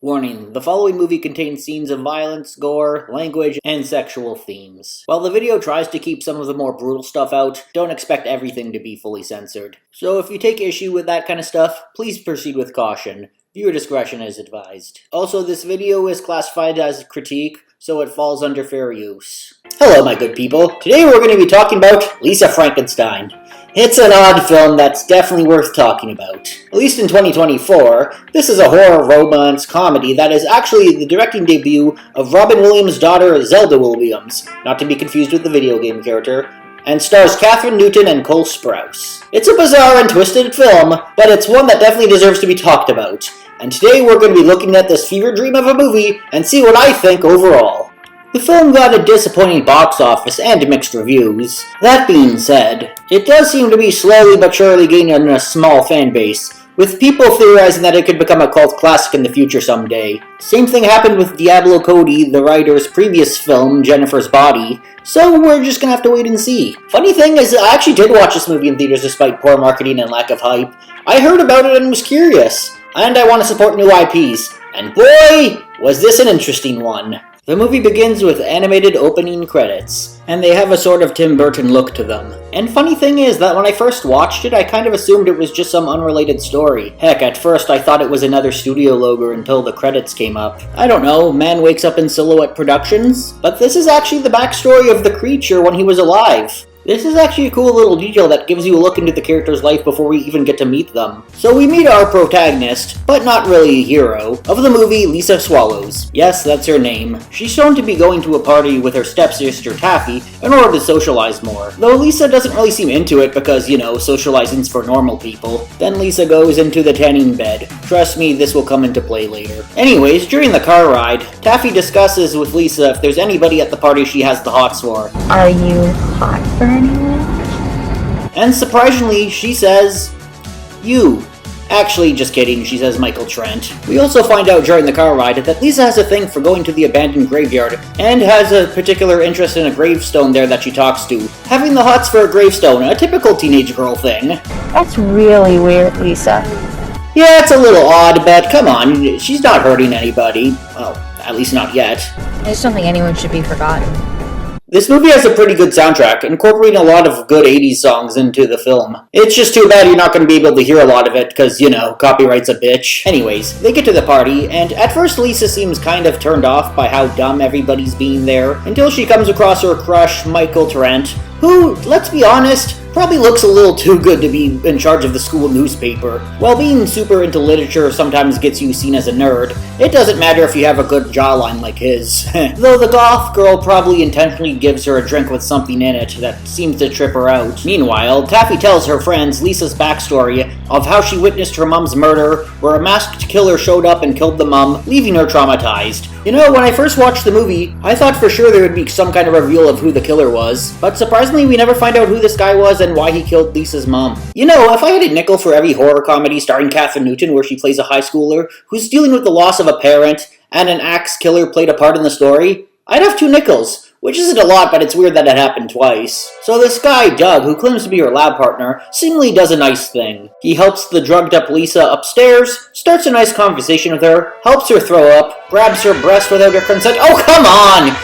Warning, the following movie contains scenes of violence, gore, language, and sexual themes. While the video tries to keep some of the more brutal stuff out, don't expect everything to be fully censored. So if you take issue with that kind of stuff, please proceed with caution. Viewer discretion is advised. Also, this video is classified as critique, so it falls under fair use. Hello my good people, today we're going to be talking about Lisa Frankenstein. It's an odd film that's definitely worth talking about. At least in 2024, this is a horror romance comedy that is actually the directing debut of Robin Williams' daughter Zelda Williams, not to be confused with the video game character, and stars Catherine Newton and Cole Sprouse. It's a bizarre and twisted film, but it's one that definitely deserves to be talked about. And today we're going to be looking at this fever dream of a movie and see what I think overall. The film got a disappointing box office and mixed reviews. That being said, it does seem to be slowly but surely gaining a small fan base, with people theorizing that it could become a cult classic in the future someday. Same thing happened with Diablo Cody, the writer's previous film, Jennifer's Body, so we're just gonna have to wait and see. Funny thing is, I actually did watch this movie in theaters despite poor marketing and lack of hype. I heard about it and was curious, and I want to support new IPs, and boy, was this an interesting one. The movie begins with animated opening credits, and they have a sort of Tim Burton look to them. And funny thing is that when I first watched it, I kind of assumed it was just some unrelated story. Heck, at first I thought it was another studio logo until the credits came up. I don't know, man wakes up in Silhouette Productions? But this is actually the backstory of the creature when he was alive. This is actually a cool little detail that gives you a look into the character's life before we even get to meet them. So we meet our protagonist, but not really a hero, of the movie, Lisa Swallows. Yes, that's her name. She's shown to be going to a party with her stepsister Taffy in order to socialize more. Though Lisa doesn't really seem into it because, you know, socializing's for normal people. Then Lisa goes into the tanning bed. Trust me, this will come into play later. Anyways, during the car ride, Taffy discusses with Lisa if there's anybody at the party she has the hots for. Are you hot for anyone? And surprisingly, she says, you. Actually, just kidding, she says Michael Trent. We also find out during the car ride that Lisa has a thing for going to the abandoned graveyard, and has a particular interest in a gravestone there that she talks to. Having the hots for a gravestone, a typical teenage girl thing. That's really weird, Lisa. Yeah, it's a little odd, but come on, she's not hurting anybody. Well, at least not yet. I just don't think anyone should be forgotten. This movie has a pretty good soundtrack, incorporating a lot of good 80s songs into the film. It's just too bad you're not going to be able to hear a lot of it, because, you know, copyright's a bitch. Anyways, they get to the party, and at first Lisa seems kind of turned off by how dumb everybody's being there, until she comes across her crush, Michael Trent, who, let's be honest, probably looks a little too good to be in charge of the school newspaper. While being super into literature sometimes gets you seen as a nerd, it doesn't matter if you have a good jawline like his. Though the goth girl probably intentionally gives her a drink with something in it that seems to trip her out. Meanwhile, Taffy tells her friends Lisa's backstory of how she witnessed her mom's murder, where a masked killer showed up and killed the mom, leaving her traumatized. You know, when I first watched the movie, I thought for sure there would be some kind of reveal of who the killer was, but surprisingly we never find out who this guy was and why he killed Lisa's mom. You know, if I had a nickel for every horror comedy starring Catherine Newton where she plays a high schooler who's dealing with the loss of a parent and an axe killer played a part in the story, I'd have 2 nickels. Which isn't a lot, but it's weird that it happened twice. So this guy, Doug, who claims to be her lab partner, seemingly does a nice thing. He helps the drugged up Lisa upstairs, starts a nice conversation with her, helps her throw up, grabs her breast without her consent. Oh, come on!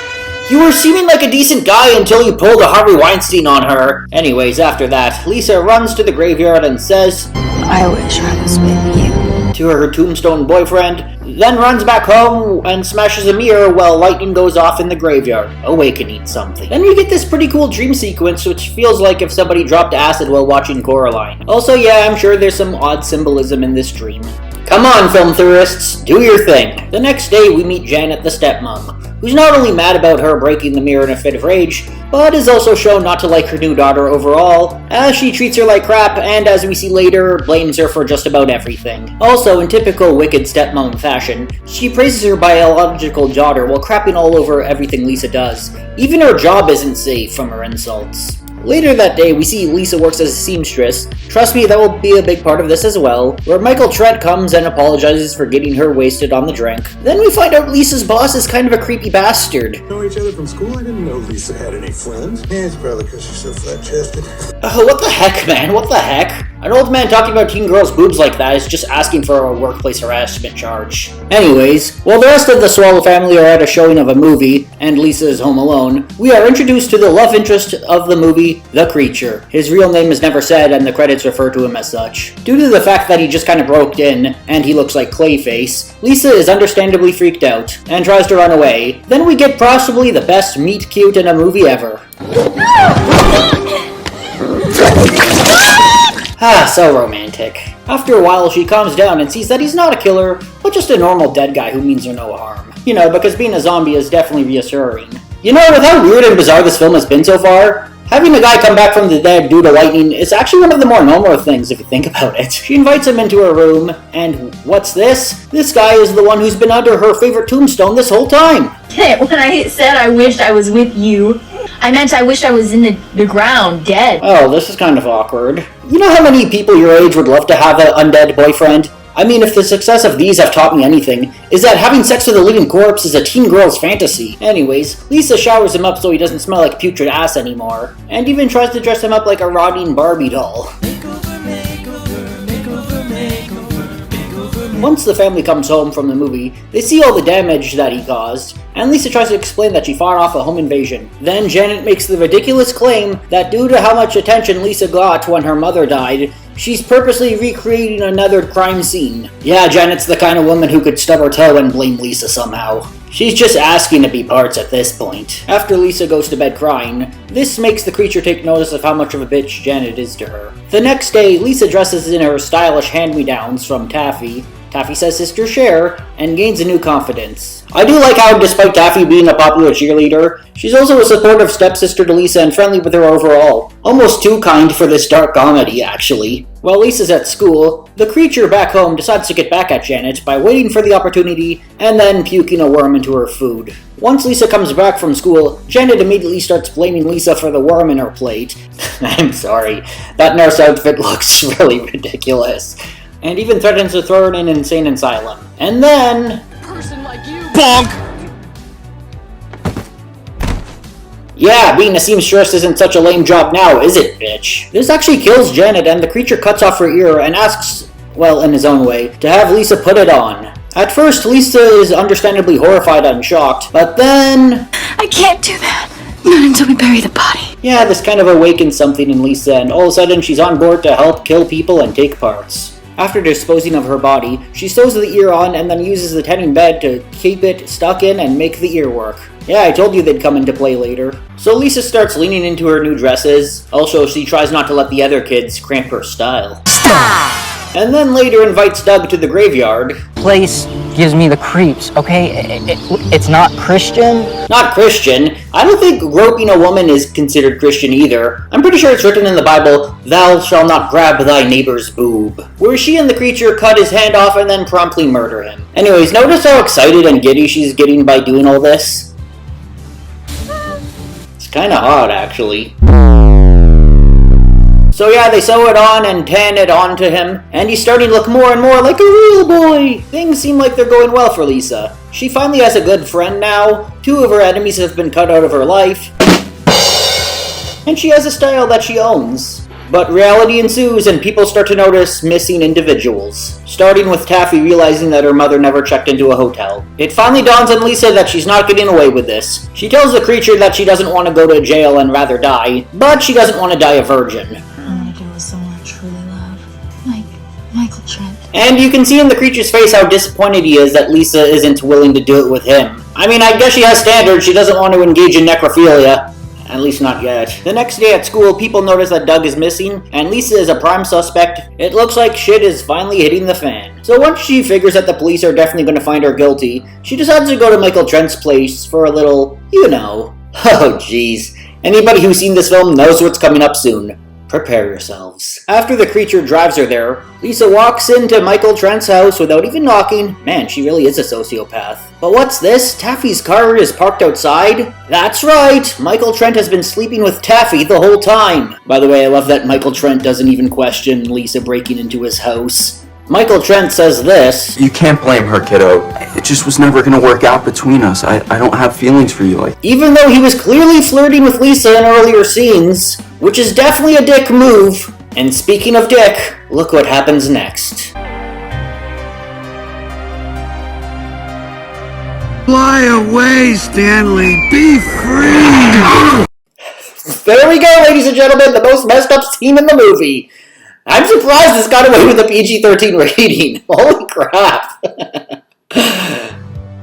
You were seeming like a decent guy until you pulled a Harvey Weinstein on her. Anyways, after that, Lisa runs to the graveyard and says, I wish I was with you. To her tombstone boyfriend, then runs back home and smashes a mirror while lightning goes off in the graveyard, awakening something. Then we get this pretty cool dream sequence which feels like if somebody dropped acid while watching Coraline. Also, yeah, I'm sure there's some odd symbolism in this dream. Come on, film theorists, do your thing. The next day we meet Janet the stepmom, who's not only mad about her breaking the mirror in a fit of rage, but is also shown not to like her new daughter overall, as she treats her like crap and, as we see later, blames her for just about everything. Also, in typical wicked stepmom fashion, she praises her biological daughter while crapping all over everything Lisa does. Even her job isn't safe from her insults. Later that day, we see Lisa works as a seamstress. Trust me, that will be a big part of this as well, where Michael Trent comes and apologizes for getting her wasted on the drink. Then we find out Lisa's boss is kind of a creepy bastard. Know each other from school? I didn't know Lisa had any friends. Yeah, it's probably because she's so flat-chested. What the heck, man? What the heck? An old man talking about teen girls' boobs like that is just asking for a workplace harassment charge. Anyways, while the rest of the Swallow family are at a showing of a movie, and Lisa is home alone, we are introduced to the love interest of the movie, the Creature. His real name is never said, and the credits refer to him as such. Due to the fact that he just kind of broke in, and he looks like Clayface, Lisa is understandably freaked out, and tries to run away. Then we get possibly the best meet cute in a movie ever. Ah, so romantic. After a while, she calms down and sees that he's not a killer, but just a normal dead guy who means her no harm. You know, because being a zombie is definitely reassuring. You know, with how weird and bizarre this film has been so far, having a guy come back from the dead due to lightning is actually one of the more normal things if you think about it. She invites him into her room, and what's this? This guy is the one who's been under her favorite tombstone this whole time. When I said I wished I was with you, I meant I wished I was in the ground, dead. Oh, this is kind of awkward. You know how many people your age would love to have an undead boyfriend? I mean, if the success of these have taught me anything, is that having sex with a living corpse is a teen girl's fantasy. Anyways, Lisa showers him up so he doesn't smell like putrid ass anymore, and even tries to dress him up like a rotting Barbie doll. Once the family comes home from the movie, they see all the damage that he caused, and Lisa tries to explain that she fought off a home invasion. Then Janet makes the ridiculous claim that due to how much attention Lisa got when her mother died, she's purposely recreating another crime scene. Yeah, Janet's the kind of woman who could stub her toe and blame Lisa somehow. She's just asking to be parts at this point. After Lisa goes to bed crying, this makes the Creature take notice of how much of a bitch Janet is to her. The next day, Lisa dresses in her stylish hand-me-downs from Taffy. Taffy says Sister Cher, and gains a new confidence. I do like how, despite Taffy being a popular cheerleader, she's also a supportive stepsister to Lisa and friendly with her overall. Almost too kind for this dark comedy, actually. While Lisa's at school, the Creature back home decides to get back at Janet by waiting for the opportunity and then puking a worm into her food. Once Lisa comes back from school, Janet immediately starts blaming Lisa for the worm in her plate. I'm sorry, that nurse outfit looks really ridiculous. And even threatens to throw her in an insane asylum. And then... Person like you. Bonk! Yeah, being a seamstress isn't such a lame job now, is it, bitch? This actually kills Janet, and the Creature cuts off her ear and asks, well, in his own way, to have Lisa put it on. At first, Lisa is understandably horrified and shocked, but then... I can't do that. Not until we bury the body. Yeah, this kind of awakens something in Lisa, and all of a sudden she's on board to help kill people and take parts. After disposing of her body, she sews the ear on and then uses the tanning bed to keep it stuck in and make the ear work. Yeah, I told you they'd come into play later. So Lisa starts leaning into her new dresses. Also, she tries not to let the other kids cramp her style. Stop! And then later invites Doug to the graveyard. Place gives me the creeps, okay? It's not Christian. Not Christian. I don't think groping a woman is considered Christian either. I'm pretty sure it's written in the Bible, "Thou shalt not grab thy neighbor's boob," where she and the Creature cut his hand off and then promptly murder him. Anyways, notice how excited and giddy she's getting by doing all this? It's kinda hot, actually. So yeah, they sew it on and tan it onto him, and he's starting to look more and more like a real boy! Things seem like they're going well for Lisa. She finally has a good friend now, 2 of her enemies have been cut out of her life, and she has a style that she owns. But reality ensues and people start to notice missing individuals, starting with Taffy realizing that her mother never checked into a hotel. It finally dawns on Lisa that she's not getting away with this. She tells the Creature that she doesn't want to go to jail and rather die, but she doesn't want to die a virgin. Someone I truly love. Like Michael Trent. And you can see in the Creature's face how disappointed he is that Lisa isn't willing to do it with him. I mean, I guess she has standards, she doesn't want to engage in necrophilia. At least not yet. The next day at school, people notice that Doug is missing, and Lisa is a prime suspect. It looks like shit is finally hitting the fan. So once she figures that the police are definitely going to find her guilty, she decides to go to Michael Trent's place for a little, you know. Oh jeez. Anybody who's seen this film knows what's coming up soon. Prepare yourselves. After the Creature drives her there, Lisa walks into Michael Trent's house without even knocking. Man, she really is a sociopath. But what's this? Taffy's car is parked outside? That's right! Michael Trent has been sleeping with Taffy the whole time. By the way, I love that Michael Trent doesn't even question Lisa breaking into his house. Michael Trent says this. You can't blame her, kiddo. It just was never gonna work out between us. I don't have feelings for you like... Even though he was clearly flirting with Lisa in earlier scenes, which is definitely a dick move, And speaking of dick, look what happens next. Fly away, Stanley. Be free. There we go, ladies and gentlemen, the most messed up scene in the movie. I'm surprised this got away with a PG-13 rating. Holy crap.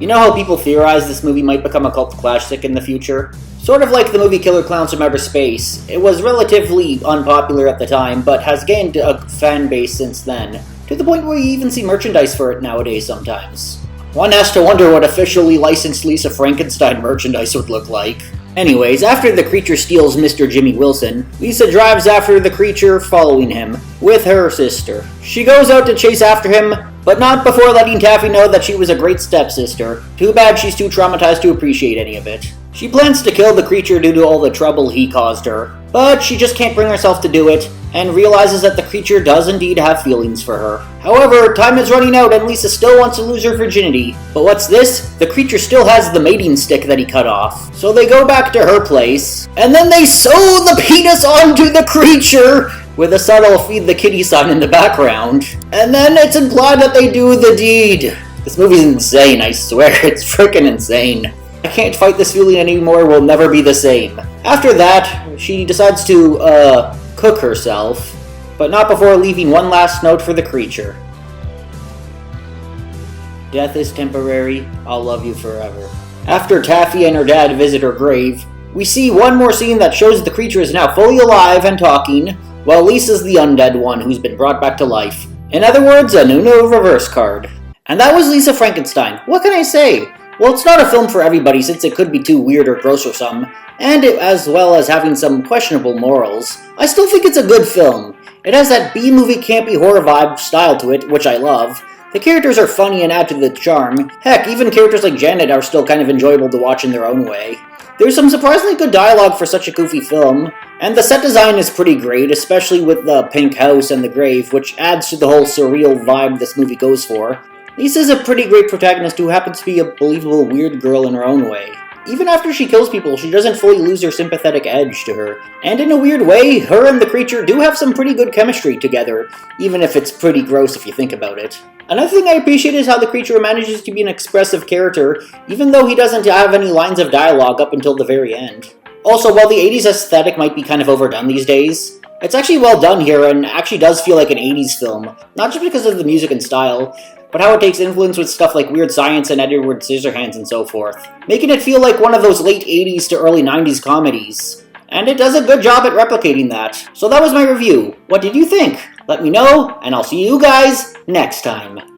You know how people theorize this movie might become a cult classic in the future? Sort of like the movie Killer Clowns from Outer Space. It was relatively unpopular at the time, but has gained a fan base since then, to the point where you even see merchandise for it nowadays sometimes. One has to wonder what officially licensed Lisa Frankenstein merchandise would look like. Anyways, after the creature steals Mr. Jimmy Wilson, Lisa drives after the creature, following him, with her sister. She goes out to chase after him, but not before letting Taffy know that she was a great stepsister. Too bad she's too traumatized to appreciate any of it. She plans to kill the creature due to all the trouble he caused her, but she just can't bring herself to do it, and realizes that the creature does indeed have feelings for her. However, time is running out and Lisa still wants to lose her virginity. But what's this? The creature still has the mating stick that he cut off. So they go back to her place, and then they sew the penis onto the creature, with a subtle feed the kitty sign in the background. And then it's implied that they do the deed. This movie's insane, I swear, it's freaking insane. I can't fight this feeling anymore, we'll never be the same. After that, she decides to, cook herself, but not before leaving one last note for the creature. Death is temporary, I'll love you forever. After Taffy and her dad visit her grave, we see one more scene that shows the creature is now fully alive and talking, while Lisa's the undead one who's been brought back to life. In other words, a Nuno reverse card. And that was Lisa Frankenstein. What can I say? Well, it's not a film for everybody since it could be too weird or gross or some, and as well as having some questionable morals. I still think it's a good film. It has that B-movie campy horror vibe style to it, which I love. The characters are funny and add to the charm. Heck, even characters like Janet are still kind of enjoyable to watch in their own way. There's some surprisingly good dialogue for such a goofy film, and the set design is pretty great, especially with the pink house and the grave, which adds to the whole surreal vibe this movie goes for. Lisa's a pretty great protagonist who happens to be a believable weird girl in her own way. Even after she kills people, she doesn't fully lose her sympathetic edge to her. And in a weird way, her and the creature do have some pretty good chemistry together, even if it's pretty gross if you think about it. Another thing I appreciate is how the creature manages to be an expressive character, even though he doesn't have any lines of dialogue up until the very end. Also, while the 80s aesthetic might be kind of overdone these days, it's actually well done here and actually does feel like an 80s film, not just because of the music and style, but how it takes influence with stuff like Weird Science and Edward Scissorhands and so forth, making it feel like one of those late 80s to early 90s comedies. And it does a good job at replicating that. So that was my review. What did you think? Let me know, and I'll see you guys next time.